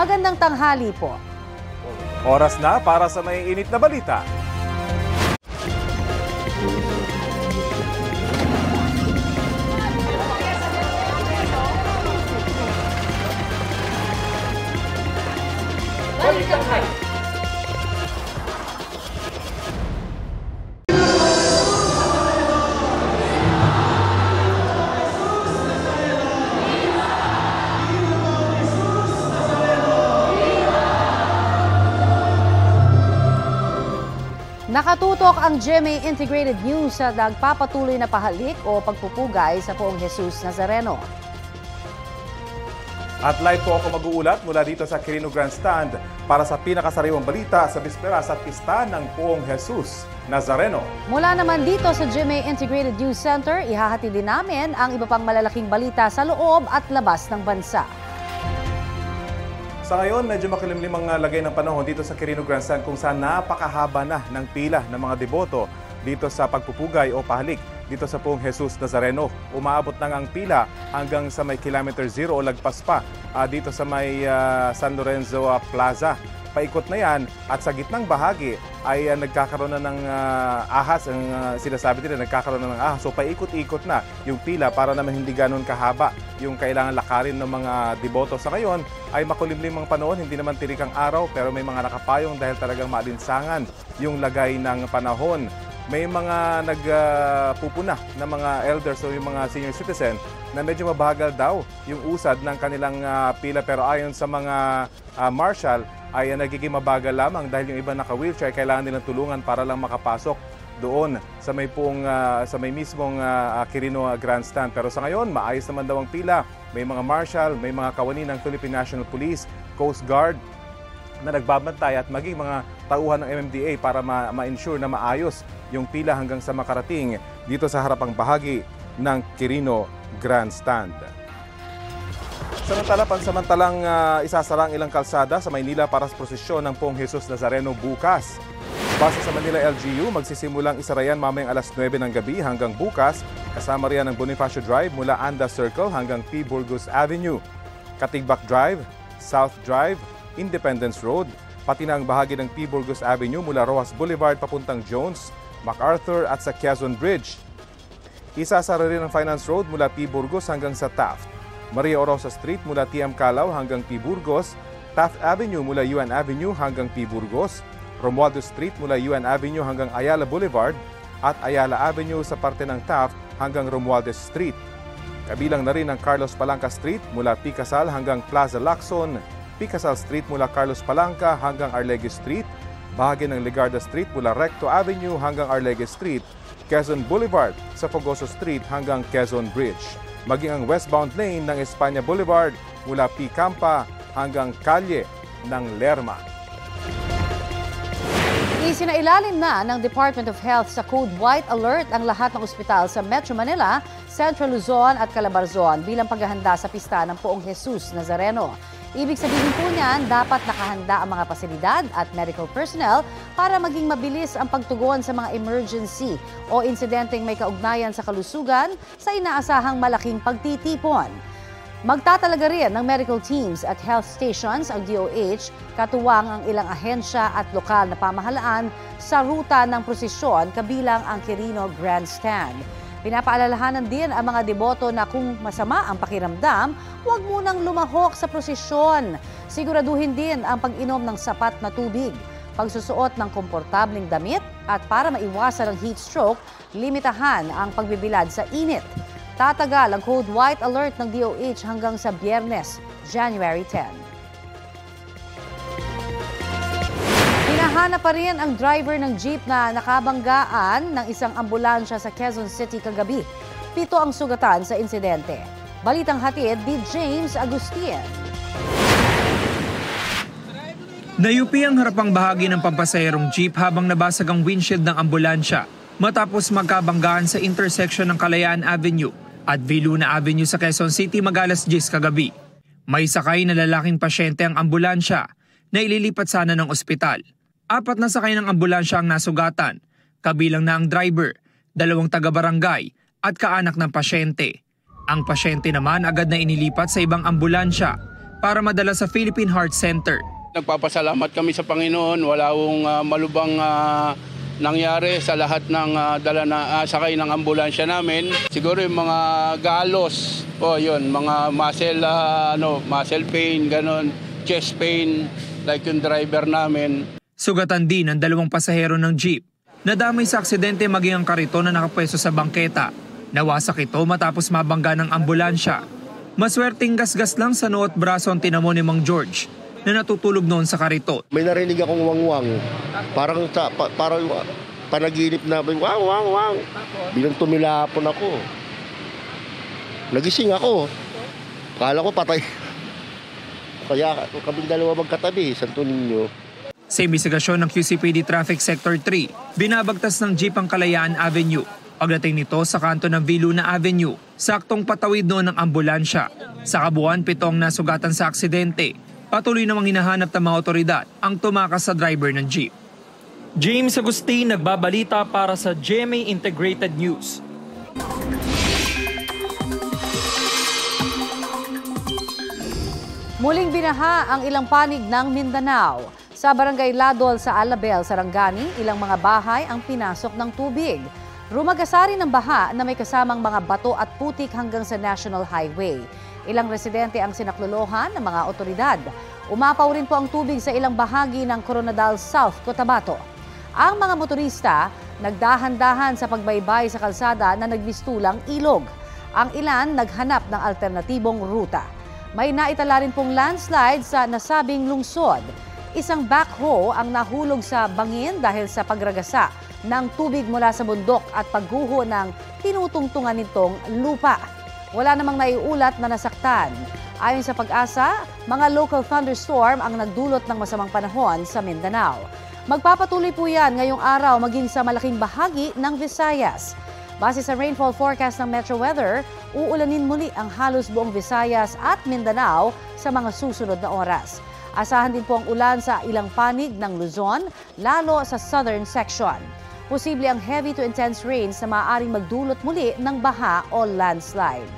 Magandang tanghali po. Oras na para sa may init na balita. Balitang hali. Nakatutok ang GMA Integrated News sa nagpapatuloy na pahalik o pagpupugay sa Poong Jesus Nazareno. At live po ako mag-uulat mula dito sa Quirino Grandstand para sa pinakasariwang balita sa bisperas at pista ng Poong Jesus Nazareno. Mula naman dito sa GMA Integrated News Center, ihahatid din namin ang iba pang malalaking balita sa loob at labas ng bansa. Sa ngayon, medyo makilimlim ang lagay ng panahon dito sa Quirino Grandstand kung saan napakahaba na ng pila ng mga deboto dito sa pagpupugay o pahalik dito sa Poong Jesus Nazareno. Umaabot na ang pila hanggang sa may kilometer 0 o lagpas pa dito sa may San Lorenzo Plaza. Paikot na yan at sa gitnang bahagi ay nagkakaroon na ng ahas. Ang sinasabi nila, nagkakaroon na ng ahas. So paikot-ikot na yung pila para naman hindi ganun kahaba yung kailangan lakarin ng mga deboto. Sa ngayon ay makulimlim ang panahon, hindi naman tirik ang araw pero may mga nakapayong dahil talagang maalinsangan yung lagay ng panahon. May mga nagpupuna na mga elders o yung mga senior citizen na medyo mabagal daw yung usad ng kanilang pila pero ayon sa mga marshal ay nagiging mabagal lamang dahil yung iba naka-wheelchair kailangan nilang tulungan para lang makapasok doon sa may mismong Quirino Grandstand. Pero sa ngayon, maayos naman daw ang pila. May mga marshal, may mga kawani ng Philippine National Police, Coast Guard na nagbabantay at maging mga tauhan ng MMDA para ma-ensure na maayos yung pila hanggang sa makarating dito sa harapang bahagi ng Quirino Grandstand. Samantala, pansamantalang isasara ang ilang kalsada sa Maynila para sa prosesyon ng Poong Jesus Nazareno bukas. Base sa Manila LGU, magsisimulang isara yan mamayang alas 9 ng gabi hanggang bukas. Kasama riyan ang Bonifacio Drive mula Anda Circle hanggang P. Burgos Avenue, Katigbak Drive, South Drive, Independence Road, pati na ang bahagi ng P. Burgos Avenue mula Rojas Boulevard papuntang Jones, MacArthur at sa Quezon Bridge. Isasara rin ang Finance Road mula P. Burgos hanggang sa Taft, Maria Orosa Street mula TM Calao hanggang P. Burgos, Taft Avenue mula UN Avenue hanggang P. Burgos, Romualdo Street mula UN Avenue hanggang Ayala Boulevard at Ayala Avenue sa parte ng Taft hanggang Romualdez Street. Kabilang na rin ang Carlos Palanca Street mula P. Casal hanggang Plaza Lacson, P. Casal Street mula Carlos Palanca hanggang Arlegues Street, bahagi ng Legarda Street mula Recto Avenue hanggang Arlegues Street, Quezon Boulevard sa Fogoso Street hanggang Quezon Bridge. Maging ang westbound lane ng Espanya Boulevard mula P. Campa hanggang Kalye ng Lerma. Isinailalim na ng Department of Health sa Code White Alert ang lahat ng ospital sa Metro Manila, Central Luzon at Calabarzon bilang paghahanda sa pista ng Poong Jesus Nazareno. Ibig sabihin po niyan, dapat nakahanda ang mga pasilidad at medical personnel para maging mabilis ang pagtugon sa mga emergency o insidenteng may kaugnayan sa kalusugan sa inaasahang malaking pagtitipon. Magtatalaga rin ng medical teams at health stations ang DOH, katuwang ang ilang ahensya at lokal na pamahalaan sa ruta ng prosesyon kabilang ang Quirino Grandstand. Pinapaalalahanan din ang mga deboto na kung masama ang pakiramdam, huwag munang lumahok sa prosesyon. Siguraduhin din ang pag-inom ng sapat na tubig, pagsusuot ng komportabling damit at para maiwasan ang heat stroke, limitahan ang pagbibilad sa init. Tatagal ang Code White Alert ng DOH hanggang sa Biyernes, January 10. Hinahanap pa rin ang driver ng jeep na nakabanggaan ng isang ambulansya sa Quezon City kagabi. 7 ang sugatan sa insidente. Balitang hatid ni James Agustin. Nayupi ang harapang bahagi ng pampasahirong jeep habang nabasag ang windshield ng ambulansya matapos magkabanggaan sa intersection ng Kalayaan Avenue at Viluna Avenue sa Quezon City mag-alas 10 kagabi. May sakay na lalaking pasyente ang ambulansya na ililipat sana ng ospital. 4 na sakay ng ambulansya ang nasugatan, kabilang na ang driver, 2 taga-barangay at kaanak ng pasyente. Ang pasyente naman agad na inilipat sa ibang ambulansya. para madala sa Philippine Heart Center. Nagpapasalamat kami sa Panginoon, wala akong malubang nangyari sa lahat ng sakay ng ambulansya namin. Siguro yung mga galos, mga muscle pain, ganon, chest pain, like yung driver namin. Sugatan din ang 2 pasahero ng jeep. Nadamay sa aksidente maging ang kariton na nakapwesto sa bangketa. Nawasak ito matapos mabangga ng ambulansya. Maswerteng gasgas lang sa noo at braso ang tinamo ni Mang George na natutulog noon sa kariton. May narinig akong wangwang. Parang panaginip na, wang. Bilang tumilapon ako. Nagising ako. Akala ko patay. Kaya kaming dalawa magkatabi, Santo Niño. Sa imbestigasyon ng QCPD Traffic Sector 3, binabagtas ng jeep ang Kalayaan Avenue. Pagdating nito sa kanto ng Viluna Avenue, saktong patawid noon ng ambulansya. Sa kabuuan, 7 ang nasugatan sa aksidente. Patuloy namang hinahanap ng mga otoridad ang tumakas sa driver ng jeep. James Agustin nagbabalita para sa GMA Integrated News. Muling binaha ang ilang panig ng Mindanao. Sa Barangay Ladol sa Alabel, Sarangani, ilang mga bahay ang pinasok ng tubig. Rumag-asari ng baha na may kasamang mga bato at putik hanggang sa National Highway. Ilang residente ang sinaklolohan ng mga otoridad. Umapaw rin po ang tubig sa ilang bahagi ng Coronadal South, Cotabato. Ang mga motorista nagdahan-dahan sa pagbaybay sa kalsada na nagbistulang ilog. Ang ilan naghanap ng alternatibong ruta. May naitala rin pong landslide sa nasabing lungsod. Isang backhoe ang nahulog sa bangin dahil sa pagragasa ng tubig mula sa bundok at pagguho ng tinutungtungan nitong lupa. Wala namang naiulat na nasaktan. Ayon sa Pag-asa, mga local thunderstorm ang nagdulot ng masamang panahon sa Mindanao. Magpapatuloy po yan ngayong araw maging sa malaking bahagi ng Visayas. Base sa rainfall forecast ng Metro Weather, uulanin muli ang halos buong Visayas at Mindanao sa mga susunod na oras. Asahan din po ang ulan sa ilang panig ng Luzon, lalo sa southern section. Posible ang heavy to intense rains na maaaring magdulot muli ng baha o landslide.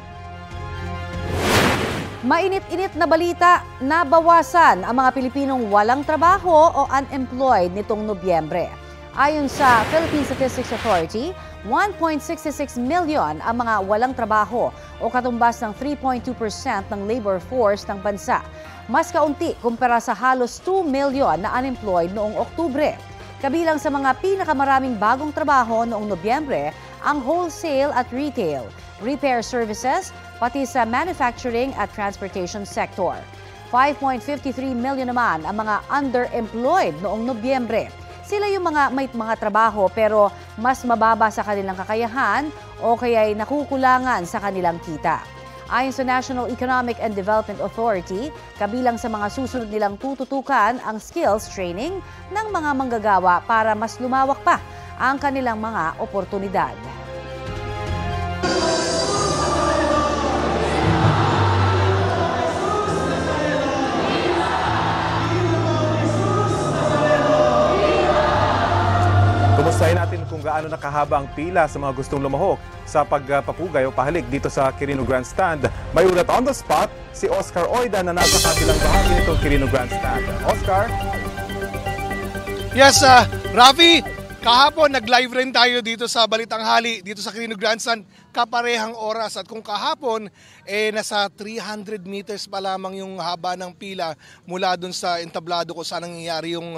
Mainit-init na balita, nabawasan ang mga Pilipinong walang trabaho o unemployed nitong Nobyembre. Ayon sa Philippine Statistics Authority, 1.66 million ang mga walang trabaho o katumbas ng 3.2% ng labor force ng bansa. Mas kaunti kumpara sa halos 2 million na unemployed noong Oktubre. Kabilang sa mga pinakamaraming bagong trabaho noong Nobyembre ang wholesale at retail, repair services, pati sa manufacturing at transportation sector. 5.53 million naman ang mga underemployed noong Nobyembre. Sila yung may mga trabaho pero mas mababa sa kanilang kakayahan o kaya'y nakukulangan sa kanilang kita. Ayon sa National Economic and Development Authority, kabilang sa mga susunod nilang tututukan ang skills training ng mga manggagawa para mas lumawak pa ang kanilang mga oportunidad. Kumustahin natin kung gaano nakahaba ang pila sa mga gustong lumahok sa pagpapugay o pahalik dito sa Quirino Grandstand. May ulat on the spot si Oscar Oida na nasa kabilang bahagi nitong Quirino Grandstand. Oscar? Yes, Rafi, kahapon nag-live rin tayo dito sa Balitang Hali, dito sa Quirino Grandstand, kaparehang oras. At kung kahapon, nasa 300 meters pa lamang yung haba ng pila mula dun sa entablado kung saan nangyayari yung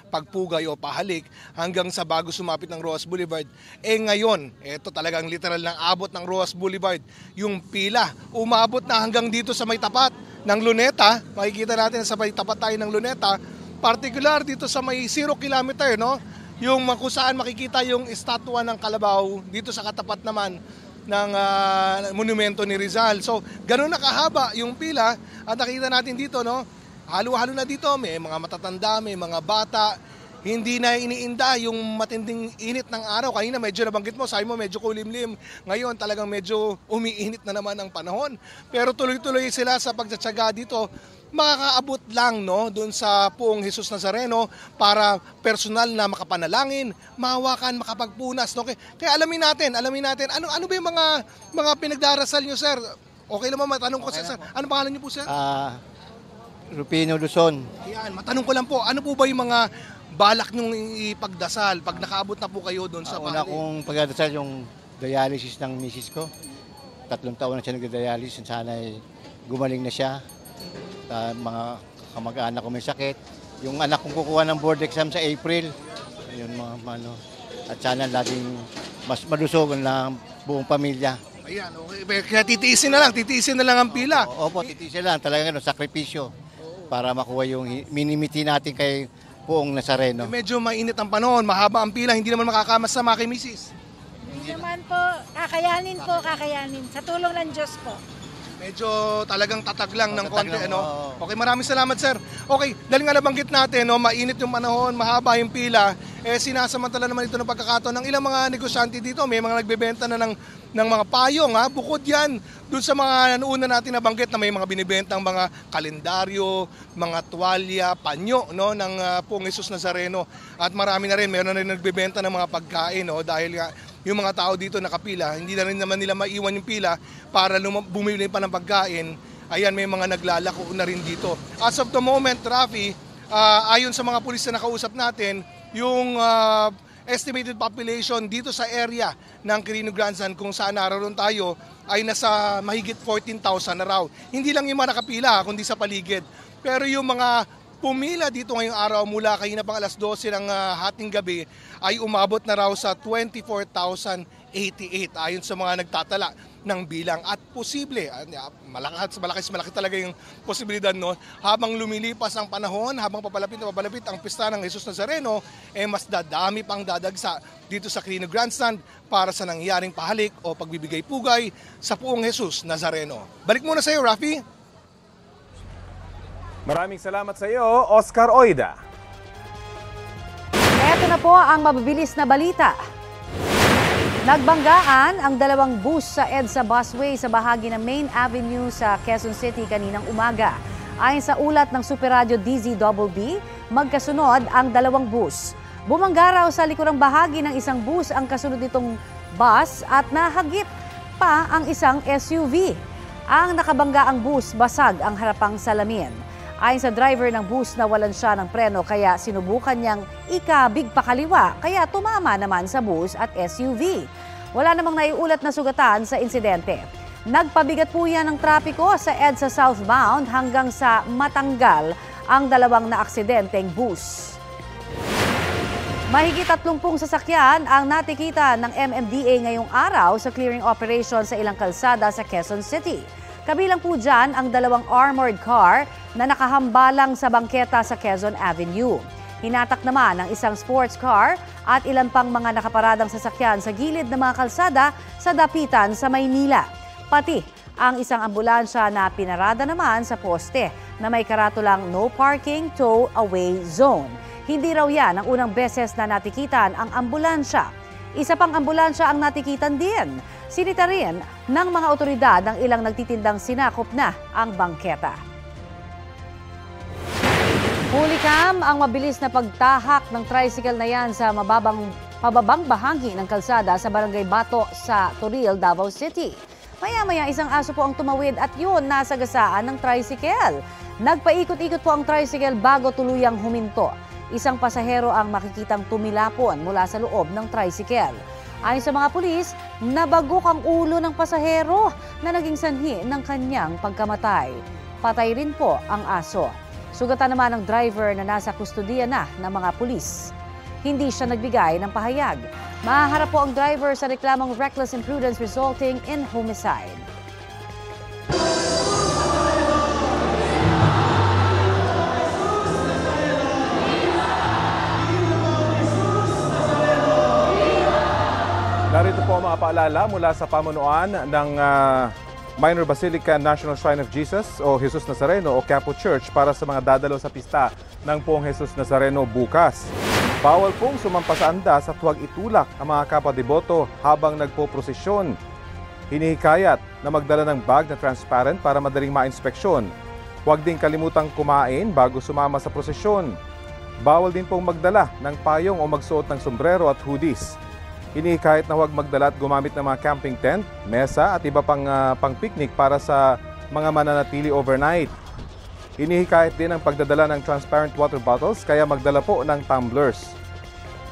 pagpugay o pahalik hanggang sa bago sumapit ng Rojas Boulevard. Ngayon, ito talagang literal ng abot ng Rojas Boulevard. Yung pila, umabot na hanggang dito sa may tapat ng Luneta. Makikita natin sa may tapat tayo ng Luneta, particular dito sa may 0 kilometer, no? Yung kung saan makikita yung estatwa ng Kalabaw dito sa katapat naman ng monumento ni Rizal. So, ganun na kahaba yung pila at nakita natin dito, no? Halo-halo na dito, may mga matatanda, may mga bata. Hindi na iniinda yung matinding init ng araw. Kanina medyo nabanggit mo, sabi mo medyo kulimlim. Ngayon talagang medyo umiinit na naman ang panahon. Pero tuloy-tuloy sila sa pagtsatsaga dito. Makakaabot lang, no, doon sa Poong Jesus Nazareno para personal na makapanalangin, mahawakan, makapagpunas, no? Kaya alamin natin, ano ba yung mga pinagdarasal niyo, sir? Okay naman matanong ko, sir. Ano pangalan niyo po, sir? Rufino Luzon. Ayan, matanong ko lang po, ano po ba yung mga balak nyong ipagdasal pag nakaabot na po kayo doon sa Una pahali? kong pagdadasal yung dialysis ng misis ko. 3 taon na siya nagda-dialysis. Sana ay gumaling na siya. Mga kamag-anak ko may sakit. Yung anak kong kukuha ng board exam sa April. Yun mga ano. At sana laging mas malusog ang buong pamilya. Ayan, okay. Kaya titiisin na lang ang pila. Opo, titiisin lang. Talagang sakripisyo para makuha yung minimiti natin kay Poong Nazareno. Medyo mainit ang panahon, mahaba ang pila, hindi naman makakamasama kay misis. Hindi naman po, kakayanin. Sa tulong ng Diyos po. Medyo talagang tatag lang ng konti. Tatag lang, oo. Okay, maraming salamat sir. Okay, dahil nga nabanggit natin, mainit yung panahon, mahaba yung pila, sinasamantala naman ito ng pagkakataon ng ilang mga negosyante dito. May mga nagbebenta na ng mga payong. Bukod yan, dun sa mga nauna natin nabanggit na may mga binibentang mga kalendaryo, mga tuwalya, panyo ng Poong Jesus Nazareno. At marami na rin, mayroon na rin nagbebenta ng mga pagkain dahil nga yung mga tao dito nakapila, hindi na rin naman nila maiwan yung pila para bumili pa ng pagkain. Ayan, may mga naglalako na rin dito. As of the moment, Rafi, ayon sa mga pulis na nakausap natin, yung estimated population dito sa area ng Quirino Grandstand kung saan naroon tayo ay nasa mahigit 14,000 na raw. Hindi lang yung mga nakapila, kundi sa paligid. Pero yung mga pumila dito ngayong araw mula kanina pang alas 12 ng hating gabi ay umabot na raw sa 24,088 ayon sa mga nagtatala ng bilang. At posible, malaki talaga yung posibilidad habang lumilipas ang panahon, habang papalapit ang pista ng Jesus Nazareno, mas dadami pang dadagsa dito sa Quirino Grandstand para sa nangyaring pahalik o pagbibigay pugay sa Poong Jesus Nazareno. Balik muna sa iyo, Rafi. Maraming salamat sa iyo, Oscar Oida. Ito na po ang mababilis na balita. Nagbanggaan ang 2 bus sa EDSA busway sa bahagi ng Main Avenue sa Quezon City kaninang umaga. Ayon sa ulat ng Super Radio DZBB, magkasunod ang 2 bus. Bumangga raw sa likurang bahagi ng isang bus ang kasunod nitong bus at nahagip pa ang isang SUV. Ang nakabanggaang bus basag ang harapang salamin. Ayon sa driver ng bus, nawalan siya ng preno kaya sinubukan niyang ikabig pakaliwa kaya tumama naman sa bus at SUV. Wala namang naiulat na sugatan sa insidente. Nagpabigat po yan ng trapiko sa EDSA southbound hanggang sa matanggal ang 2 naaksidenteng bus. Mahigit 30 sasakyan ang natikita ng MMDA ngayong araw sa clearing operation sa ilang kalsada sa Quezon City. Kabilang po dyan ang 2 armored car na nakahambalang sa bangketa sa Quezon Avenue. Hinatak naman ang isang sports car at ilan pang mga nakaparadang sasakyan sa gilid ng mga kalsada sa Dapitan sa Maynila. Pati ang isang ambulansya na pinarada naman sa poste na may karatulang no parking, tow away zone. Hindi raw yan ang unang beses na natikitan ang ambulansya. Isa pang ambulansya ang natikitan din. Sinita rin ng mga otoridad ang ilang nagtitindang sinakop na ang bangketa. Hulikam ang mabilis na pagtahak ng tricycle na yan sa pababang bahagi ng kalsada sa Barangay Bato sa Toril, Davao City. Maya-maya isang aso po ang tumawid at yun nasagasaan ng tricycle. Nagpaikot-ikot po ang tricycle bago tuluyang huminto. Isang pasahero ang makikitang tumilapon mula sa loob ng tricycle. Ayon sa mga pulis, nabagok ang ulo ng pasahero na naging sanhi ng kanyang pagkamatay. Patay rin po ang aso. Sugatan naman ang driver na nasa kustudiya na ng mga pulis. Hindi siya nagbigay ng pahayag. Mahaharap po ang driver sa reklamong reckless imprudence resulting in homicide. Narito po ang mga paalala mula sa pamunuan ng Minor Basilica National Shrine of Jesus o Jesus Nazareno o Quiapo Church para sa mga dadalo sa pista ng Poong Jesus Nazareno bukas. Bawal pong sumampa sa andas at huwag itulak ang mga kapwa-deboto habang nagpo-prosesyon. Hinihikayat na magdala ng bag na transparent para madaling ma-inspeksyon. Huwag din kalimutang kumain bago sumama sa prosesyon. Bawal din pong magdala ng payong o magsuot ng sombrero at hoodies. Hinihikayat na huwag magdala at gumamit ng mga camping tent, mesa at iba pang pang-picnic para sa mga mananatili overnight. Hinihikayat din ang pagdadala ng transparent water bottles kaya magdala po ng tumblers.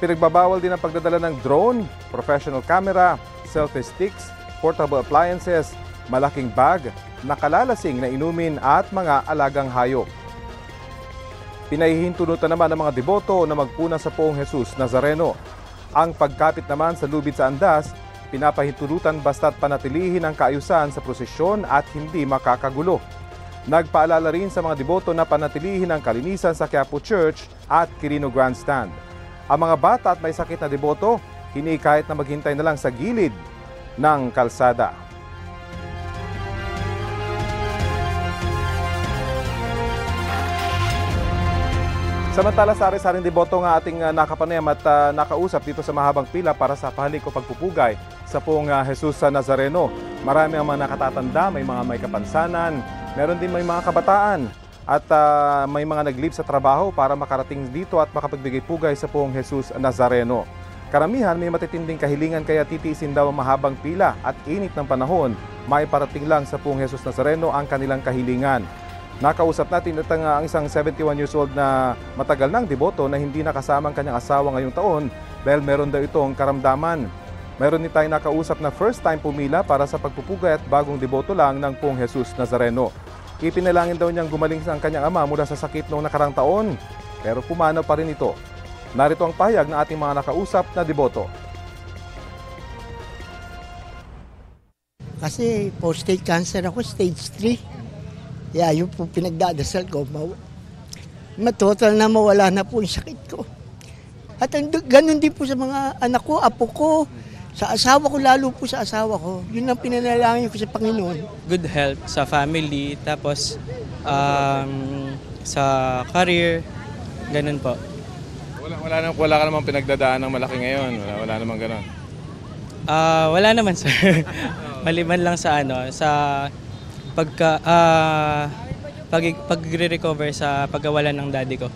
Pinagbabawal din ang pagdadala ng drone, professional camera, selfie sticks, portable appliances, malaking bag, nakalalasing na inumin at mga alagang hayop. Pinahihintunutan naman ng mga deboto na magpuna sa Poong Jesus Nazareno. Ang pagkapit naman sa lubid sa andas, pinapahintunutan basta't panatilihin ang kaayusan sa prosesyon at hindi makakagulo. Nagpaalala rin sa mga deboto na panatilihin ang kalinisan sa Quiapo Church at Quirino Grandstand. Ang mga bata at may sakit na deboto, hinihikayat na maghintay na lang sa gilid ng kalsada. Samantala sa ari-saring deboto nga ating nakapanayam at nakausap dito sa mahabang pila para sa pahalik o pagpupugay sa Poong Jesus Nazareno. Marami ang mga nakatatanda, may mga may kapansanan, meron din may mga kabataan at may mga nag-leave sa trabaho para makarating dito at makapagbigay pugay sa Poong Jesus Nazareno. Karamihan may matitinding kahilingan kaya titiisin daw ang mahabang pila at init ng panahon, may parating lang sa Poong Jesus Nazareno ang kanilang kahilingan. Nakausap natin ang isang 71 years old na matagal ng deboto na hindi nakasama ang kanyang asawa ngayong taon dahil meron daw itong karamdaman. Meron din tayong nakausap na first time pumila para sa pagpupugay at bagong deboto lang ng Poong Jesus Nazareno. Ipinalangin daw niyang gumaling ang kanyang ama mula sa sakit noong nakarang taon, pero pumanaw pa rin ito. Narito ang pahayag ng ating mga nakausap na deboto. Kasi prostate cancer ako, stage 3. Yun po pinagdadasal ko. Matotal na mawala na po yung sakit ko. At ganun din po sa mga anak ko, apo ko, sa asawa ko, lalo po sa asawa ko. Yun ang pinanalangin ko sa Panginoon. Good health sa family, tapos sa career, ganun po. Wala ka namang pinagdadaan ng malaki ngayon? Wala namang ganun? Wala naman, sir. Maliban lang sa sa pagre-recover sa pagkawalan ng daddy ko.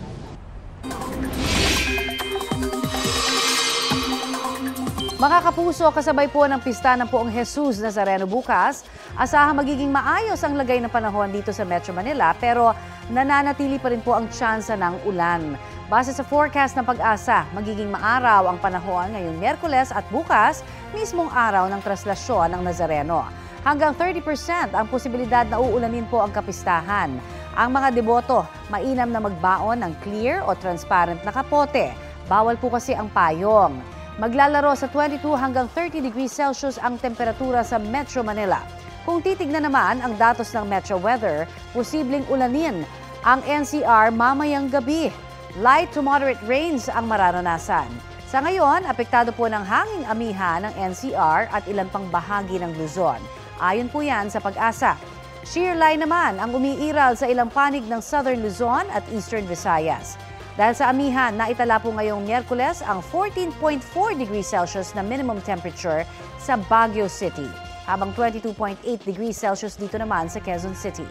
Makakapuso, kasabay po ng pista ng Poong Jesus Nazareno bukas. Asahang magiging maayos ang lagay ng panahon dito sa Metro Manila pero nananatili pa rin po ang tsansa ng ulan. Base sa forecast ng Pag-asa, magiging maaraw ang panahon ngayong Miyerkules at bukas, mismong araw ng traslasyon ng Nazareno. Hanggang 30% ang posibilidad na uulanin po ang kapistahan. Ang mga deboto, mainam na magbaon ng clear o transparent na kapote. Bawal po kasi ang payong. Maglalaro sa 22 hanggang 30 degrees Celsius ang temperatura sa Metro Manila. Kung titignan naman ang datos ng Metro Weather, posibleng ulanin ang NCR mamayang gabi. Light to moderate rains ang mararanasan. Sa ngayon, apektado po ng hanging amihan ng NCR at ilan pang bahagi ng Luzon. Ayon po yan sa Pag-asa. Shear line naman ang umiiral sa ilang panig ng Southern Luzon at Eastern Visayas. Dahil sa amihan, naitala po ngayong Miyerkules ang 14.4 degrees Celsius na minimum temperature sa Baguio City, habang 22.8 degrees Celsius dito naman sa Quezon City.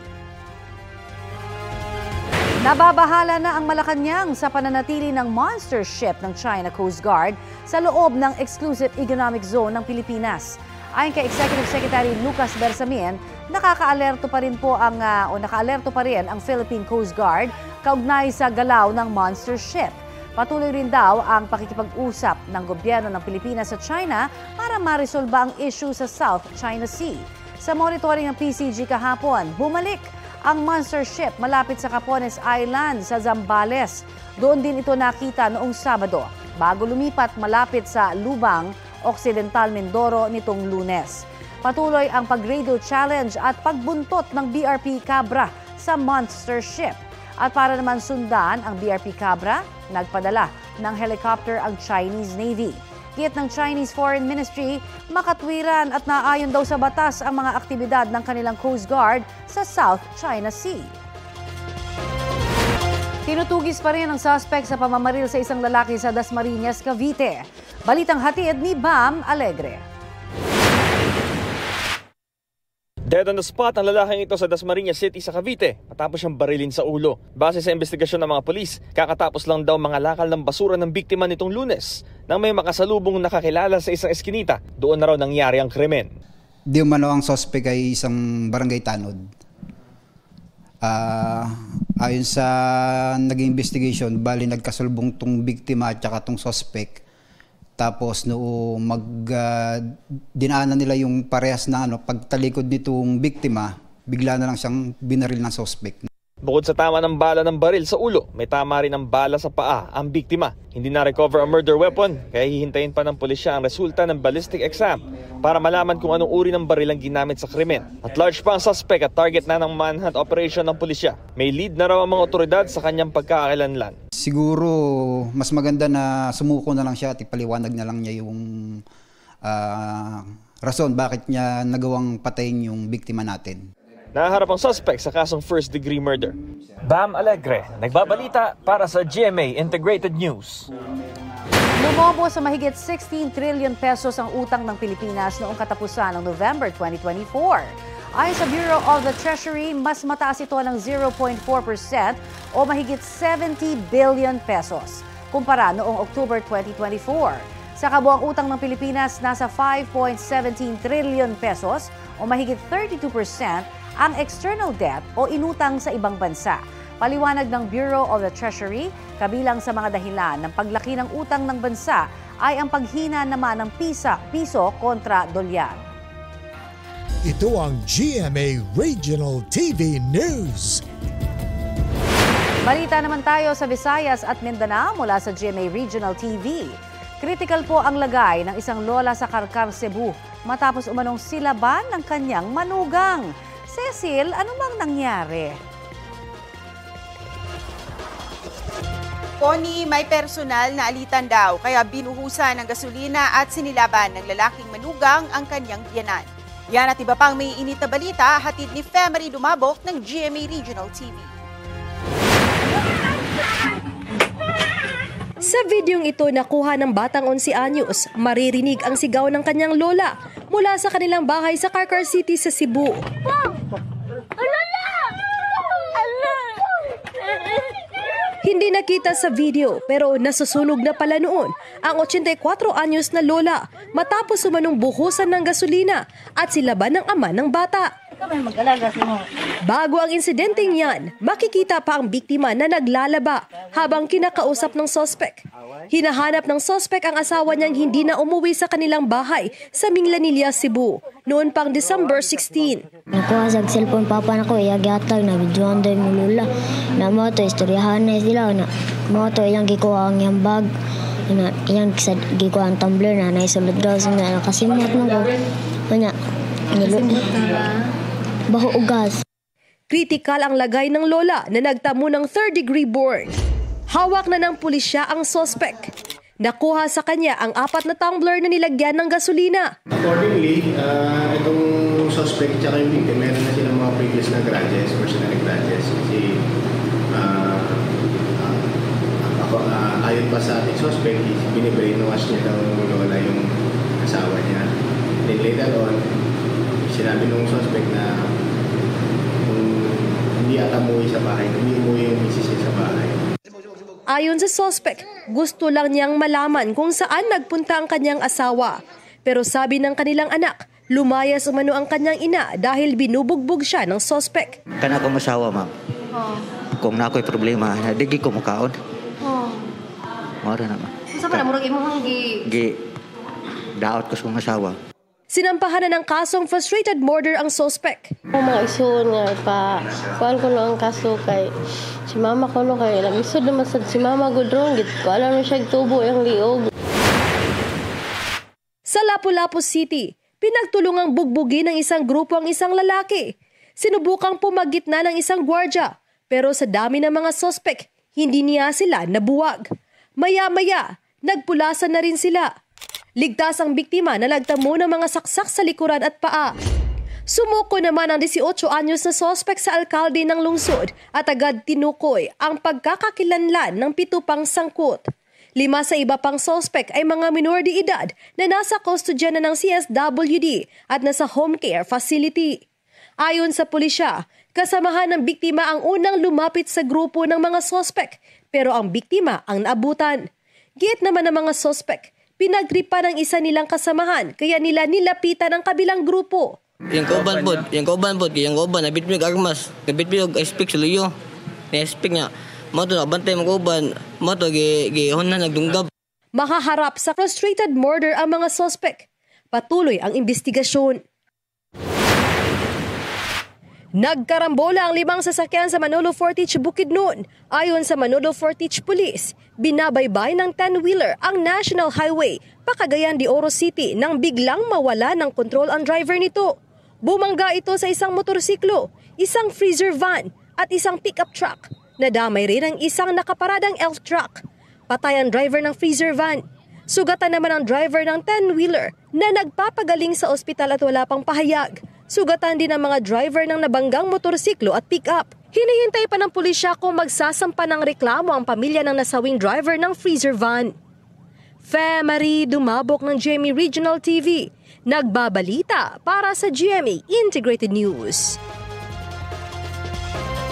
Nababahala na ang Malacanang sa pananatili ng monster ship ng China Coast Guard sa loob ng Exclusive Economic Zone ng Pilipinas. Ayon kay Executive Secretary Lucas Bersamin, nakaalerto pa rin ang Philippine Coast Guard kaugnay sa galaw ng monster ship. Patuloy rin daw ang pakikipag-usap ng gobyerno ng Pilipinas sa China para marisolba ang issue sa South China Sea. Sa monitoring ng PCG kahapon, bumalik ang monster ship malapit sa Capones Island sa Zambales. Doon din ito nakita noong Sabado, bago lumipat malapit sa Lubang, Occidental Mindoro nitong Lunes. Patuloy ang pag-radio challenge at pagbuntot ng BRP Cabra sa monster ship. At para naman sundan ang BRP Cabra, nagpadala ng helicopter ang Chinese Navy. Git ng Chinese Foreign Ministry, makatwiran at naayon daw sa batas ang mga aktibidad ng kanilang Coast Guard sa South China Sea. Tinutugis pa rin ang suspect sa pamamaril sa isang lalaki sa Dasmariñas, Cavite. Balitang hatid ni Bam Alegre. Dead on the spot ang lalaking ito sa Dasmariñas City sa Cavite matapos siyang barilin sa ulo. Base sa investigasyon ng mga polis, kakatapos lang daw mga lakal ng basura ng biktima nitong Lunes nang may makasalubong nakakilala sa isang eskinita. Doon na raw nangyari ang krimen. Di umano ang suspect ay isang barangay tanod. Ayon sa naging investigation, bali nagkasulbong tong biktima at saka tong suspect. Tapos noong dinaanan nila yung parehas na pagtalikod nitong biktima, bigla na lang siyang binaril ng suspect. Bukod sa tama ng bala ng baril sa ulo, may tama rin ng bala sa paa ang biktima. Hindi na-recover ang murder weapon, kaya hihintayin pa ng pulisya ang resulta ng ballistic exam para malaman kung anong uri ng baril ang ginamit sa krimen. At large pa ang suspect at target na ng manhunt operation ng pulisya. May lead na raw ang mga otoridad sa kanyang pagkakakilanlan. Siguro mas maganda na sumuko na lang siya at ipaliwanag na lang niya yung rason bakit niya nagawang patayin yung biktima natin. Naharap ang suspect sa kasong first-degree murder. Bam Alegre, nagbabalita para sa GMA Integrated News. Lumobo sa mahigit 16 trillion pesos ang utang ng Pilipinas noong katapusan ng November 2024. Ayon sa Bureau of the Treasury, mas mataas ito ng 0.4% o mahigit 70 billion pesos kumpara noong October 2024. Sa kabuang utang ng Pilipinas, nasa 5.17 trillion pesos o mahigit 32% ang external debt o inutang sa ibang bansa. Paliwanag ng Bureau of the Treasury, kabilang sa mga dahilan ng paglaki ng utang ng bansa ay ang paghina naman ng piso kontra dolyar. Ito ang GMA Regional TV News. Balita naman tayo sa Visayas at Mindanao mula sa GMA Regional TV. Critical po ang lagay ng isang lola sa Karkar, Cebu matapos umanong silaban ng kanyang manugang. Cecil, ano bang nangyari? Connie, may personal na alitan daw kaya binuhusan ng gasolina at sinilaban ng lalaking manugang ang kanyang biyanan. Yan at iba pang may init na balita, hatid ni Femery Dumabok ng GMA Regional TV. Sa videong ito nakuha ng batang 11 anyos, maririnig ang sigaw ng kanyang lola mula sa kanilang bahay sa Karkar City sa Cebu. Hindi nakita sa video pero nasusunog na pala noon ang 84 anyos na lola matapos umanong buhusan ng gasolina at silaban ng ama ng bata. Bago ang insidenteng yan, makikita pa ang biktima na naglalaba habang kinakausap ng suspect. Hinahanap ng suspect ang asawa niyang hindi na umuwi sa kanilang bahay sa Minglanilla, Cebu noon pang December 16. Nakuha sa cellphone papa na ko, iyagyatag na videoan doon mo lula. Na mo to, istoryahan na sila. Na mo to, iyang gikuha ang iyang bag. Iyang gikuha ang tumbler na naisulod daw. Na nakasimot mo ko. Kanya, baho ugas. Kritikal ang lagay ng lola na nagtamo ng 3rd-degree burn. Hawak na ng pulisya ang suspect. Nakuha sa kanya ang 4 na tumbler na nilagyan ng gasolina. Accordingly, itong suspect at yung victim, meron na silang mga previous na grudges, personal grudges. Kasi ayon pa sa ating suspect, binibrainwash niya daw lola yung asawa niya. Then later on, sinabi ng suspect na hindi ata umuwi sa bahay, hindi umuwi yung misis niya sa bahay. Ayon sa suspect, gusto lang niyang malaman kung saan nagpunta ang kanyang asawa. Pero sabi ng kanilang anak, lumayas umano ang kanyang ina dahil binubugbog siya ng suspect. Kana akong asawa, ma'am. Kung na ako'y problema, digi ko makaon. Mara na, ma'am. Saan pa na murag imong daot ko sa mga asawa. Sinampahan na ng kasong frustrated murder ang suspect. Mga isuon nga kuan ko no ang kaso kay si mama ko no kay namisod naman sad si mama gudron git ko alam siya tubo yung liog. Sa Lapu-Lapu City, pinagtulungang bugbugin ng isang grupo ang isang lalaki. Sinubukang pumagitna ng isang gwardya, pero sa dami ng mga suspect, hindi niya sila nabuwag. Maya-maya, nagpulasan na rin sila. Ligtas ang biktima na nagtamo ng mga saksak sa likuran at paa. Sumuko naman ang 18 anyos na suspect sa alkalde ng lungsod at agad tinukoy ang pagkakakilanlan ng 7 pang sangkot. 5 sa iba pang suspect ay mga minor de edad na nasa kustodya na ng CSWD at nasa home care facility. Ayon sa pulisya, kasamahan ng biktima ang unang lumapit sa grupo ng mga suspect pero ang biktima ang naabutan. Git naman ng mga suspect, pinagripa ng isa nilang kasamahan kaya nila nilapitan ang kabilang grupo. Yung kauban, nabitbig armas, nabitbig og speak sa luyo. na-expect niya. Mato nabantay mag-uban, mato gihon na nagdunggab. Mahaharap sa frustrated murder ang mga suspect. Patuloy ang investigasyon. Nagkarambola ang 5 sasakyan sa Manolo Fortich, Bukidnon. Ayon sa Manolo Fortich Police, binabaybay ng 10-wheeler ang National Highway, Cagayan de Oro City nang biglang mawala ng kontrol ang driver nito. Bumangga ito sa isang motorsiklo, isang freezer van at isang pickup truck. Nadamay rin ang isang nakaparadang elf truck. Patay ang driver ng freezer van. Sugatan naman ang driver ng 10-wheeler na nagpapagaling sa ospital at wala pang pahayag. Sugatan din ang mga driver ng nabanggang motorsiklo at pick-up. Hinihintay pa ng pulisya kung magsasampa ng reklamo ang pamilya ng nasawing driver ng freezer van. Marie Dumabok ng GMA Regional TV. Nagbabalita para sa GMA Integrated News.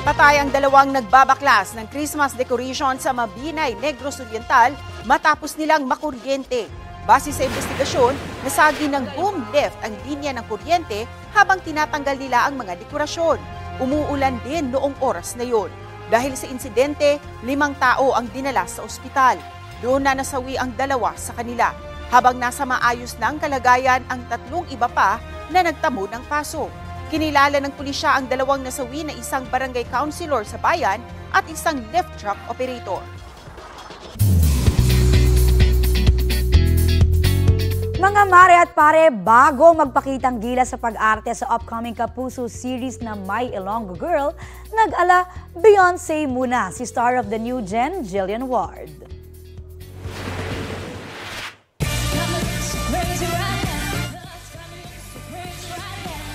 Patay ang 2 nagbabaklas ng Christmas decoration sa Mabinay, Negros Oriental matapos nilang makuryente. Base sa investigasyon, nasagi ng boom lift ang linya ng kuryente habang tinatanggal nila ang mga dekorasyon. Umuulan din noong oras na yon. Dahil sa insidente, 5 tao ang dinala sa ospital. Doon na nasawi ang 2 sa kanila. Habang nasa maayos na ang kalagayan ang 3 iba pa na nagtamo ng paso. Kinilala ng pulisya ang 2 nasawi na isang barangay councilor sa bayan at isang lift truck operator. Mga mare at pare, bago magpakitang gilas sa pag-arte sa upcoming Kapuso series na My Ilonggo Girl, nag-ala Beyonce muna si star of the new gen, Jillian Ward.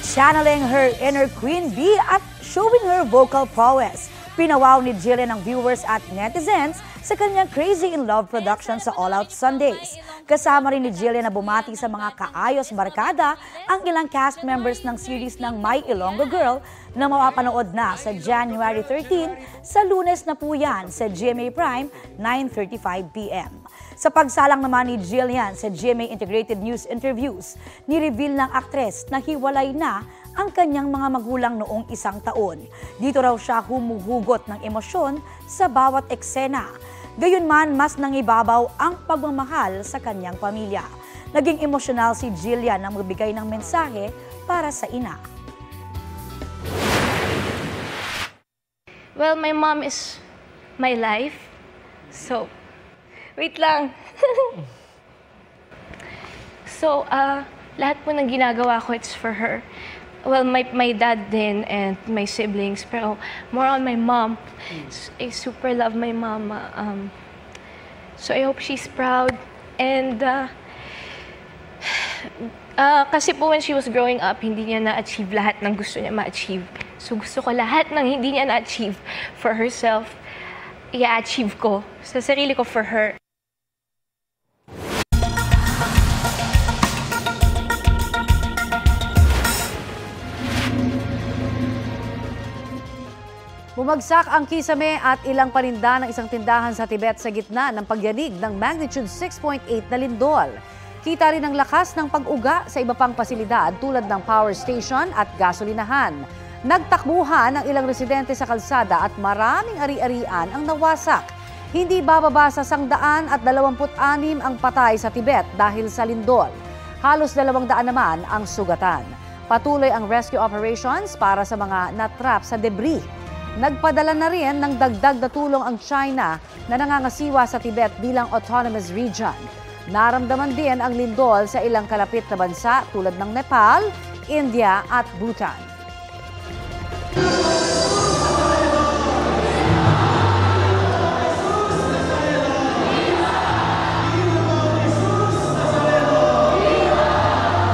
Channeling her inner Queen Bee at showing her vocal prowess. Pinawaw ni Jillian ang viewers at netizens sa kanyang Crazy in Love production sa All Out Sundays. Kasama rin ni Jillian na bumati sa mga kaayos barkada ang ilang cast members ng series ng My Ilonggo Girl na mapapanood na sa January 13 sa Lunes na po yan sa GMA Prime, 9:35 p.m. Sa pagsalang naman ni Jillian sa GMA Integrated News interviews, ni-reveal ng aktres na hiwalay na ang kanyang mga magulang noong 1 taon. Dito raw siya humuhugot ng emosyon sa bawat eksena. Gayunman, mas nangibabaw ang pagmamahal sa kanyang pamilya. Naging emosyonal si Jillian nang magbigay ng mensahe para sa ina. Well, my mom is my life. So, wait lang. So, lahat po ng ginagawa ko, it's for her. Well, my dad din and my siblings, pero more on my mom. I super love my mama. So I hope she's proud. And kasi po when she was growing up, hindi niya na-achieve lahat ng gusto niya ma-achieve. So gusto ko lahat ng hindi niya na-achieve for herself, i-achieve ko sa sarili ko for her. Bumagsak ang kisame at ilang paninda ng isang tindahan sa Tibet sa gitna ng pagyanig ng magnitude 6.8 na lindol. Kita rin ang lakas ng pag-uga sa iba pang pasilidad tulad ng power station at gasolinahan. Nagtakbuhan ang ilang residente sa kalsada at maraming ari-arian ang nawasak. Hindi bababa sa 126 ang patay sa Tibet dahil sa lindol. Halos 200 naman ang sugatan. Patuloy ang rescue operations para sa mga natrap sa debris. Nagpadala na rin ng dagdag na tulong ang China na nangangasiwa sa Tibet bilang autonomous region. Naramdaman din ang lindol sa ilang kalapit na bansa tulad ng Nepal, India at Bhutan.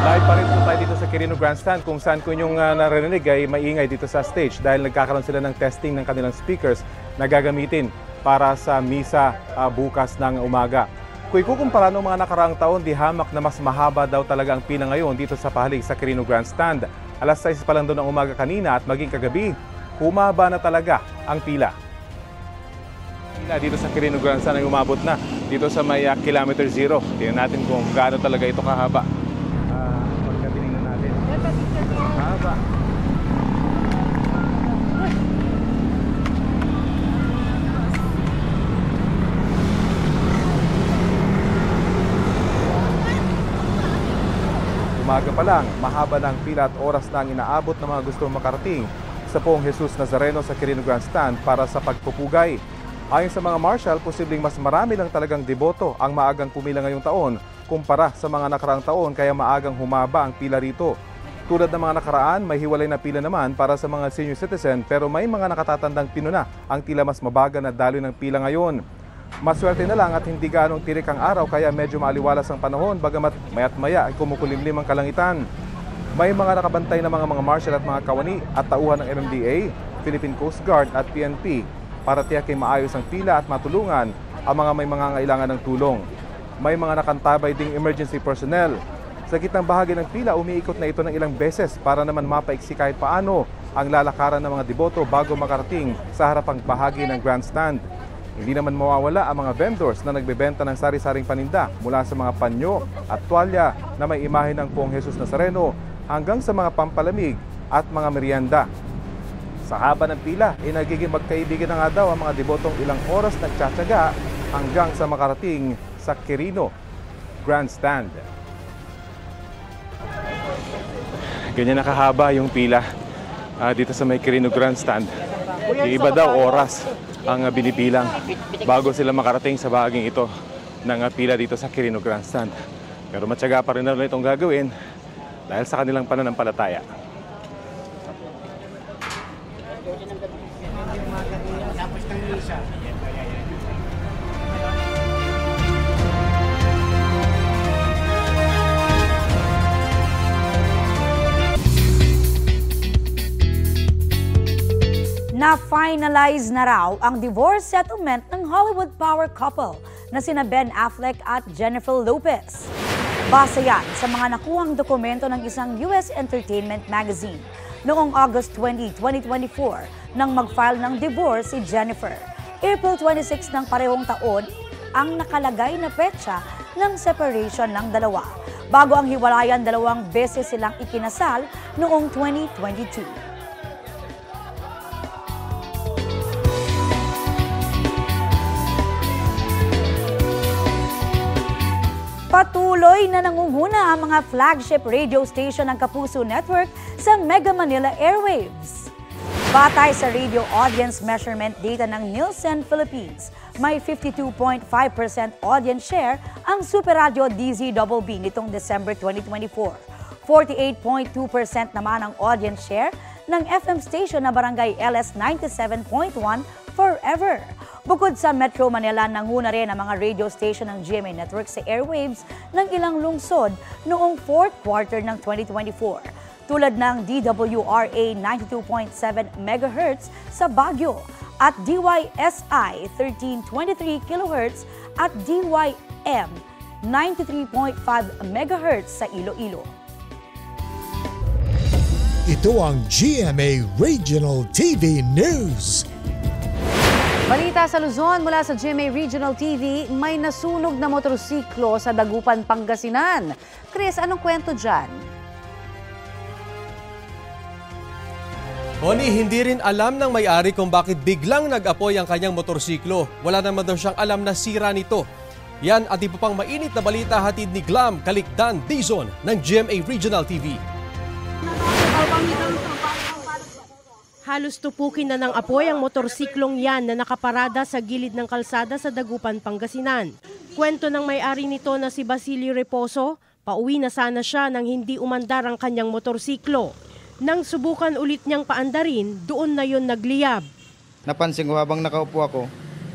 Live pa rin po tayo dito sa Quirino Grandstand kung saan ko yung narinig ay maingay dito sa stage dahil nagkakaroon sila ng testing ng kanilang speakers na gagamitin para sa misa bukas ng umaga. Kung ikukumpara ng mga nakaraang taon, di hamak na mas mahaba daw talaga ang pila ngayon dito sa pahalig sa Quirino Grandstand. Alas 6 pa lang doon ng umaga kanina at maging kagabi, humaba na talaga ang pila. Dito sa Quirino Grandstand ay umabot na dito sa may kilometer 0. Tingnan natin kung gaano talaga ito kahaba. Umaga pa lang, mahaba na ang pila at oras na ang inaabot ng mga gustong makarating sa Poong Jesus Nazareno sa Quirino Grandstand para sa pagpupugay. Ayon sa mga marshal, posibleng mas marami lang talagang deboto ang maagang pumila ngayong taon kumpara sa mga nakaraang taon kaya maagang humaba ang pila rito. Tulad ng mga nakaraan, may hiwalay na pila naman para sa mga senior citizen pero may mga nakatatandang pinuna ang tila mas mabagal na daloy ng pila ngayon. Maswerte na lang at hindi ganong tirik ang araw kaya medyo maaliwalas ang panahon bagamat maya't maya ay kumukulimlim ang kalangitan. May mga nakabantay na mga marshal at mga kawani at tauhan ng MMDA, Philippine Coast Guard at PNP para tiyakin maayos ang pila at matulungan ang mga may mangangailangan ng tulong. May mga nakantabay ding emergency personnel. Sa gitnang bahagi ng pila, umiikot na ito ng ilang beses para naman mapaiksi kahit paano ang lalakaran ng mga deboto bago makarating sa harapang bahagi ng grandstand. Hindi naman mawawala ang mga vendors na nagbebenta ng sari-saring paninda mula sa mga panyo at tuwalya na may imahe ng Poong Jesus Nazareno hanggang sa mga pampalamig at mga merienda. Sa haba ng pila, nagiging magkaibigan na nga daw ang mga debotong ilang oras nagtsatsaga hanggang sa makarating sa Quirino Grandstand. Ganyan nakahaba yung pila dito sa may Quirino Grandstand. Yung iba daw oras ang binibilang bago sila makarating sa bahaging ito ng pila dito sa Quirino Grandstand. Pero matyaga pa rin na itong gagawin dahil sa kanilang pananampalataya. Na-finalize na raw ang divorce settlement ng Hollywood power couple na sina Ben Affleck at Jennifer Lopez. Base yan sa mga nakuhang dokumento ng isang US entertainment magazine. Noong August 20, 2024, nang mag-file ng divorce si Jennifer. April 26 ng parehong taon ang nakalagay na petsa ng separation ng dalawa. Bago ang hiwalayan, 2 beses silang ikinasal noong 2022. Patuloy na nangunguna ang mga flagship radio station ng Kapuso Network sa Mega Manila Airwaves. Batay sa radio audience measurement data ng Nielsen Philippines, may 52.5% audience share ang Super Radio DZBB nitong December 2024. 48.2% naman ang audience share ng FM station na Barangay LS 97.1 Forever. Bukod sa Metro Manila, nanguna rin ang mga radio station ng GMA Network sa airwaves ng ilang lungsod noong 4th quarter ng 2024. Tulad ng DWRA 92.7 MHz sa Baguio at DYSI 1323 kHz at DYM 93.5 MHz sa Iloilo. Ito ang GMA Regional TV News. Balita sa Luzon mula sa GMA Regional TV, may nasunog na motorsiklo sa Dagupan, Pangasinan. Chris, anong kwento dyan? Bonnie, hindi rin alam ng may-ari kung bakit biglang nag-apoy ang kanyang motorsiklo. Wala naman daw siyang alam na sira nito. Yan at iba pang mainit na balita hatid ni Glam Kalikdan Dizon ng GMA Regional TV. Halos tupukin na ng apoy ang motorsiklong yan na nakaparada sa gilid ng kalsada sa Dagupan, Pangasinan. Kwento ng may-ari nito na si Basilio Reposo, pauwi na sana siya nang hindi umandar ang kanyang motorsiklo. Nang subukan ulit niyang paandarin, doon na yon nagliyab. Napansin ko habang nakaupo ako,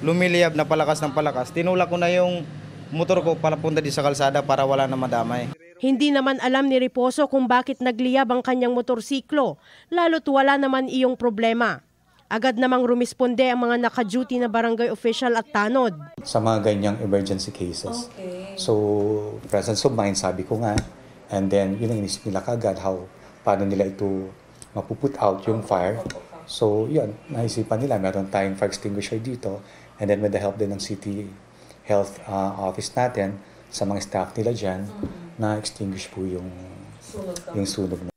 lumiliyab na palakas ng palakas. Tinulak ko na yung motor ko palapunta di sa kalsada para wala na madamay. Hindi naman alam ni Reposo kung bakit nagliyab ang kanyang motorsiklo, lalo't wala naman iyong problema. Agad namang rumisponde ang mga naka-duty na barangay official at tanod. Sa mga ganyang emergency cases. Okay. So, presence of mind, sabi ko nga, and then yun ang inisip nila kagad, paano nila ito mapuput out yung fire. So, yun, naisipan nila, meron tayong fire extinguisher dito, and then with the help din ng City Health Office natin, sa mga staff nila dyan, na-extinguish po yung sunog.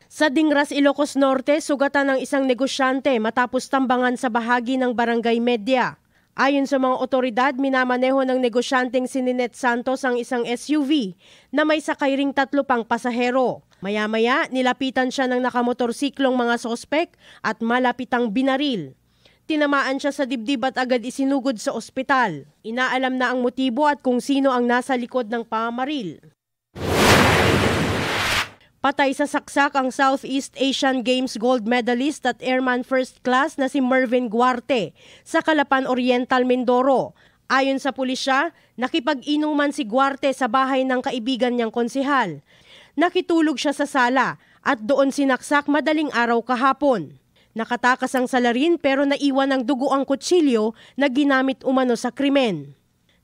Sa Dingras, Ilocos Norte, sugatan ng isang negosyante matapos tambangan sa bahagi ng Barangay Media. Ayon sa mga otoridad, minamaneho ng negosyanteng si Ninette Santos ang isang SUV na may sakay ring 3 pang pasahero. Maya-maya, nilapitan siya ng nakamotorsiklong mga sospek at malapitang binaril. Tinamaan siya sa dibdib at agad isinugod sa ospital. Inaalam na ang motibo at kung sino ang nasa likod ng pamamaril. Patay sa saksak ang Southeast Asian Games gold medalist at airman first class na si Mervin Guarte sa Calapan Oriental, Mindoro. Ayon sa pulisya, nakipag-inuman si Guarte sa bahay ng kaibigan niyang konsehal. Nakitulog siya sa sala at doon sinaksak madaling araw kahapon. Nakatakas ang salarin pero naiwan ng dugo ang kutsilyo na ginamit umano sa krimen.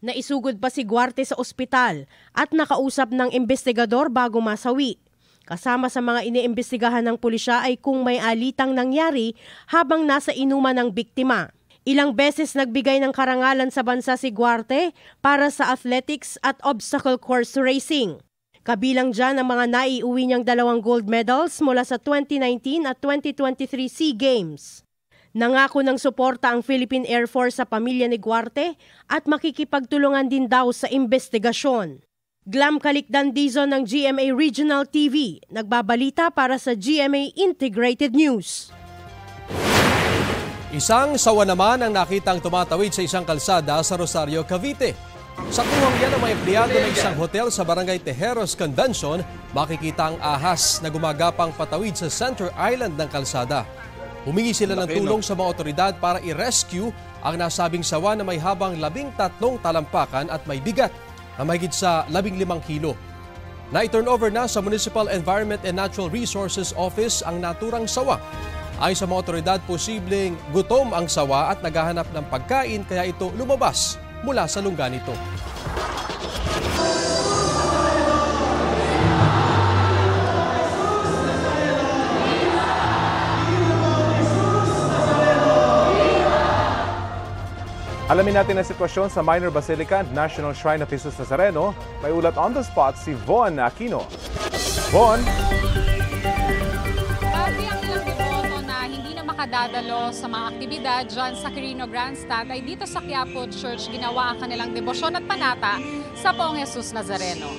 Naisugod pa si Guarte sa ospital at nakausap ng investigador bago masawi. Kasama sa mga iniimbestigahan ng pulisya ay kung may alitang nangyari habang nasa inuman ng biktima. Ilang beses nagbigay ng karangalan sa bansa si Guarte para sa athletics at obstacle course racing. Kabilang dyan ang mga naiuwi niyang 2 gold medals mula sa 2019 at 2023 SEA Games. Nangako ng suporta ang Philippine Air Force sa pamilya ni Guarte at makikipagtulungan din daw sa investigasyon. Glam Calicdan Dizon ng GMA Regional TV, nagbabalita para sa GMA Integrated News. Isang sawa naman ang nakitang tumatawid sa isang kalsada sa Rosario, Cavite. Sa kuhang yan ng mga empleyado ng isang hotel sa Barangay Tejeros Convention, makikita ang ahas na gumagapang patawid sa Center Island ng kalsada. Humingi sila ng tulong sa mga otoridad para i-rescue ang nasabing sawa na may habang 13 talampakan at may bigat na mahigit sa 15 kilo. Na-turnover na sa Municipal Environment and Natural Resources Office ang naturang sawa. Ayon sa mga otoridad, posibleng gutom ang sawa at naghahanap ng pagkain kaya ito lumabas mula sa lungga nito. Alamin natin ang sitwasyon sa Minor Basilica and National Shrine of Jesus Nazareno. May ulat on the spot si Von Aquino. Von? Grabe ang ilang deboto na hindi na makadadalo sa mga aktibidad dyan sa Quirino Grandstand ay dito sa Quiapo Church ginawa ang kanilang debosyon at panata sa Poong Jesus Nazareno.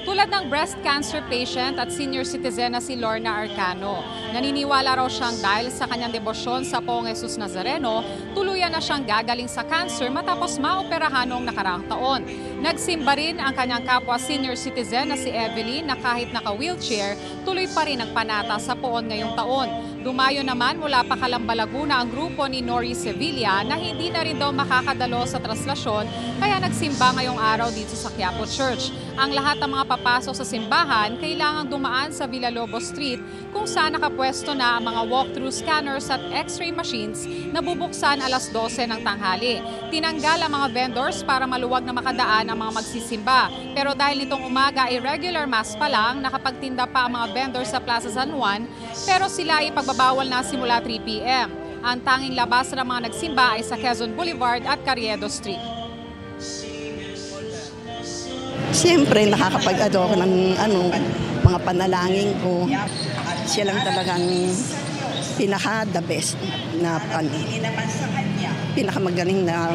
Tulad ng breast cancer patient at senior citizen na si Lorna Arcano. Naniniwala raw siyang dahil sa kanyang debosyon sa Poong Jesus Nazareno, tuluyan na siyang gagaling sa cancer matapos maoperahan noong nakaraang taon. Nagsimba rin ang kanyang kapwa senior citizen na si Evelyn na kahit naka-wheelchair, tuloy pa rin ang panata sa poon ngayong taon. Dumayo naman mula pa Calamba, Laguna ang grupo ni Nori Sevilla na hindi na rin daw makakadalo sa traslasyon kaya nagsimba ngayong araw dito sa Quiapo Church. Ang lahat ng mga papasok sa simbahan kailangang dumaan sa Villalobos Street kung saan nakapwesto na ang mga walk-through scanners at x-ray machines na bubuksan alas 12 ng tanghali. Tinanggal ang mga vendors para maluwag na makadaan ang mga magsisimba. Pero dahil nitong umaga ay regular mass pa lang, nakapagtinda pa ang mga vendors sa Plaza San Juan, pero sila ay pagbabawal na simula 3 p.m. Ang tanging labas ng mga nagsimba ay sa Quezon Boulevard at Carriedo Street. Siyempre, nakakapag-ado ako ng mga panalangin ko. Siya lang talagang pinaka-the best na pinakamagaling na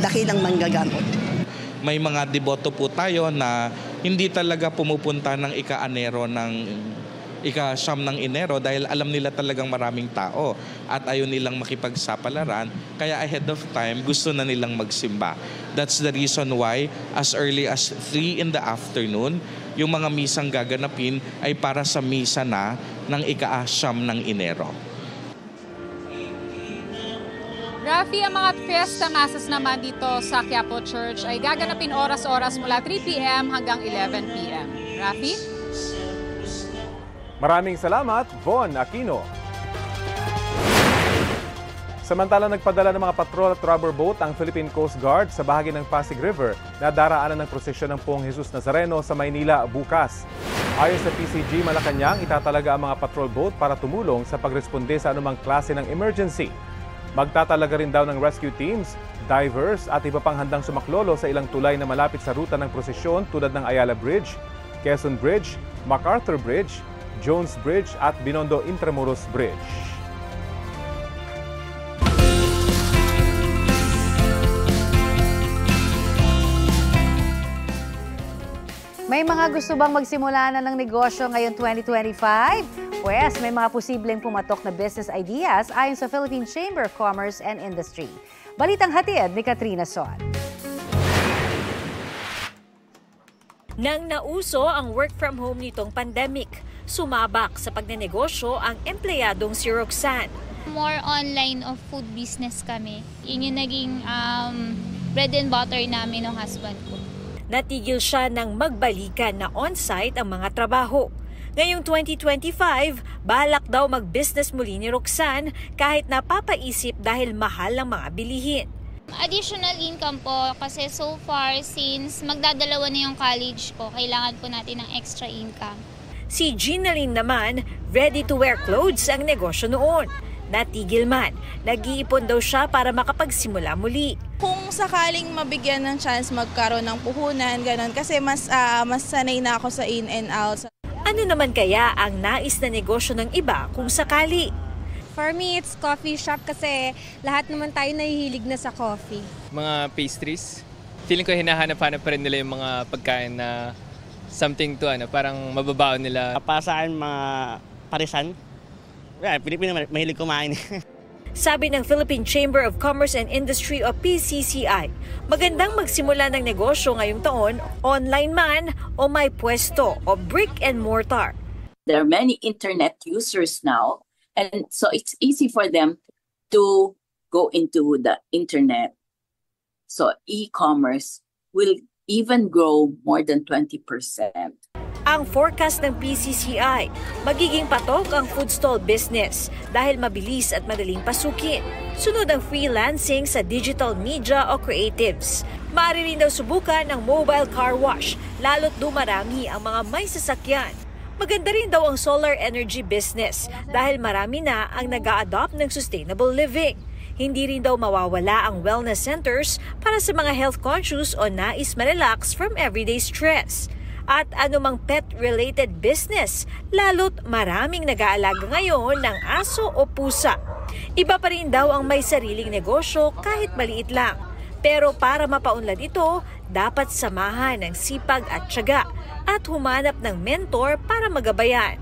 dakilang manggagamot. May mga deboto po tayo na hindi talaga pumupunta ng ika-anero ng ika-siyam ng Enero dahil alam nila talagang maraming tao at ayaw nilang makipagsapalaran, kaya ahead of time gusto na nilang magsimba. That's the reason why as early as 3 in the afternoon, yung mga misang gaganapin ay para sa misa na ng ika-siyam ng Enero. Rafi, ang mga fiesta masses naman dito sa Quiapo Church ay gaganapin oras-oras mula 3 p.m. hanggang 11 p.m. Rafi? Maraming salamat, Von Aquino. Samantala, nagpadala ng mga patrol at rubber boat ang Philippine Coast Guard sa bahagi ng Pasig River na daraanan ng prosesyon ng Poong Jesus Nazareno sa Maynila bukas. Ayon sa PCG Malacanang, itatalaga ang mga patrol boat para tumulong sa pagresponde sa anumang klase ng emergency. Magtatalaga rin daw ng rescue teams, divers at iba pang handang sumaklolo sa ilang tulay na malapit sa ruta ng prosesyon tulad ng Ayala Bridge, Quezon Bridge, MacArthur Bridge, Jones Bridge at Binondo Intramuros Bridge. May mga gusto bang magsimula na ng negosyo ngayon 2025? Pues, may mga posibleng pumatok na business ideas ayon sa Philippine Chamber of Commerce and Industry. Balitang hatid ni Katrina Son. Nang nauso ang work from home nitong pandemic, sumabak sa pagnenegosyo ang empleyadong si Roxanne. More online of food business kami. Yun yung naging bread and butter namin ng husband ko. Natigil siya nang magbalikan na on-site ang mga trabaho. Ngayong 2025, balak daw mag-business muli ni Roxanne kahit napapaisip dahil mahal ang mga bilihin. Additional income po kasi so far since magdadalawa na yung college ko, kailangan po natin ng extra income. Si Ginaline naman, ready-to-wear clothes ang negosyo noon. Natigil man, nag-iipon daw siya para makapagsimula muli. Kung sakaling mabigyan ng chance magkaroon ng puhunan, ganun, kasi mas sanay na ako sa in and out. Ano naman kaya ang nais na negosyo ng iba kung sakali? For me, it's coffee shop kasi lahat naman tayo nahihilig na sa coffee. Mga pastries. Feeling ko hinahanap-hanap pa rin nila yung mga pagkain na something to parang mababaon nila. Para sa akin, mga parisan. Pilipino mahilig kumain. Sabi ng Philippine Chamber of Commerce and Industry o PCCI, magandang magsimula ng negosyo ngayong taon, online man o may pwesto o brick and mortar. There are many internet users now, and so it's easy for them to go into the internet. So e-commerce will even grow more than 20%. Ang forecast ng PCCI, magiging patok ang food stall business dahil mabilis at madaling pasukin. Sunod ang freelancing sa digital media o creatives. Maaari rin daw subukan ang mobile car wash, lalo't dumarami ang mga may sasakyan. Maganda rin daw ang solar energy business dahil marami na ang nag-a-adopt ng sustainable living. Hindi rin daw mawawala ang wellness centers para sa mga health conscious o nais ma-relax from everyday stress. At anumang pet-related business, lalo't maraming nag-aalaga ngayon ng aso o pusa. Iba pa rin daw ang may sariling negosyo kahit maliit lang. Pero para mapaunlad ito, dapat samahan ng sipag at tiyaga at humanap ng mentor para magabayan.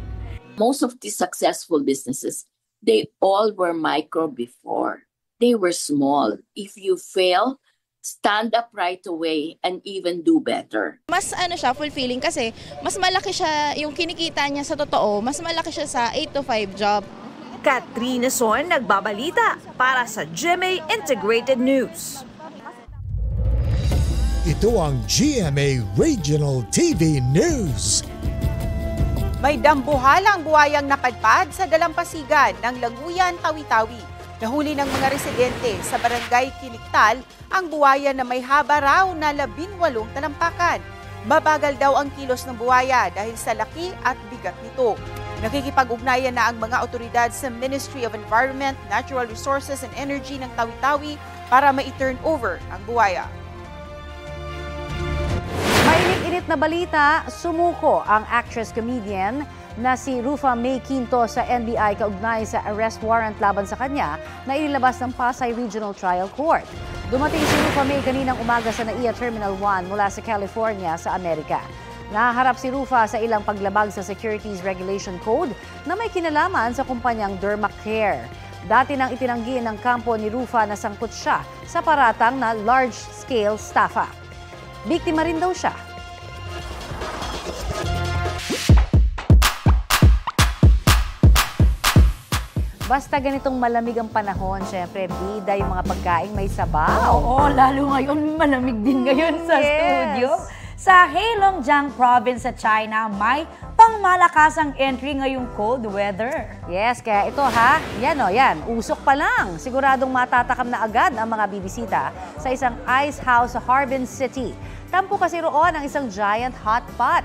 Most of these successful businesses, they all were micro before. They were small. If you fail, stand up right away and even do better. Mas siya, fulfilling kasi mas malaki siya, yung kinikita niya sa totoo, mas malaki siya sa 8 to 5 job. Katrina Son nagbabalita para sa GMA Integrated News. Ito ang GMA Regional TV News. May dambuhalang buwayang napadpad sa dalampasigan ng Laguyan, Tawi-Tawi. Nahuli ng mga residente sa barangay Kiniktal ang buwaya na may haba raw na 18 talampakan. Mabagal daw ang kilos ng buwaya dahil sa laki at bigat nito. Nakikipag-ugnayan na ang mga otoridad sa Ministry of Environment, Natural Resources and Energy ng Tawi-Tawi para ma-turn over ang buwaya. Mainit-init na balita, sumuko ang actress-comedian na si Rufa May Quinto sa NBI kaugnay sa arrest warrant laban sa kanya na inilabas ng Pasay Regional Trial Court. Dumating si Rufa May kaninang umaga sa NAIA Terminal 1 mula sa California sa Amerika. Naharap si Rufa sa ilang paglabag sa Securities Regulation Code na may kinalaman sa kumpanyang Dermacare. Dati nang itinanggi ng kampo ni Rufa na sangkot siya sa paratang na large-scale staffa. Biktima rin daw siya. Basta ganitong malamig ang panahon, syempre, bida yung mga pagkain may sabaw. Oo, lalo ngayon, malamig din ngayon sa studio. Sa Heilongjiang Province sa China, may pangmalakasang entry ngayong cold weather. Yes, kaya ito yan, usok pa lang. Siguradong matatakam na agad ang mga bibisita sa isang ice house sa Harbin City. Tampo kasi roon ang isang giant hot pot.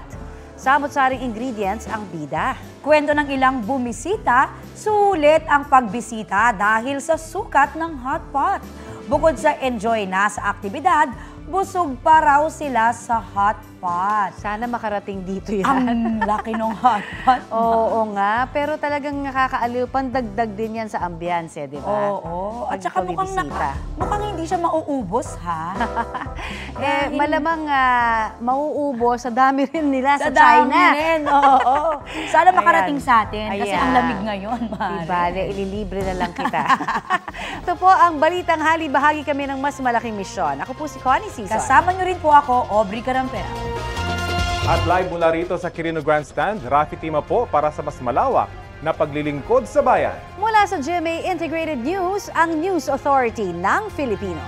Samot-saring ingredients ang bida. Kwento ng ilang bumisita, sulit ang pagbisita dahil sa sukat ng hot pot. Bukod sa enjoy na sa aktibidad, busog pa raw sila sa hot pot. Sana makarating dito yan. Ang laki ng hot pot. Oo nga, pero talagang nakakaaliw. Pandagdag din yan sa ambiance, di ba? Oo. At saka mukhang hindi siya mauubos, ha? Malamang mauubos sa dami rin nila sa dami China. rin, oo. Sana makarating sa atin kasi Ayan. ang lamig ngayon. Ibale, ililibre na lang kita. Ito po ang Balitang Hali. Bahagi kami ng mas malaking misyon. Ako po si Connie Sison. Kasama niyo rin po ako, Aubrey Carampel. At live mula rito sa Quirino Grandstand, Rafi Tima po para sa mas malawak na paglilingkod sa bayan. Mula sa GMA Integrated News, ang News Authority ng Filipino.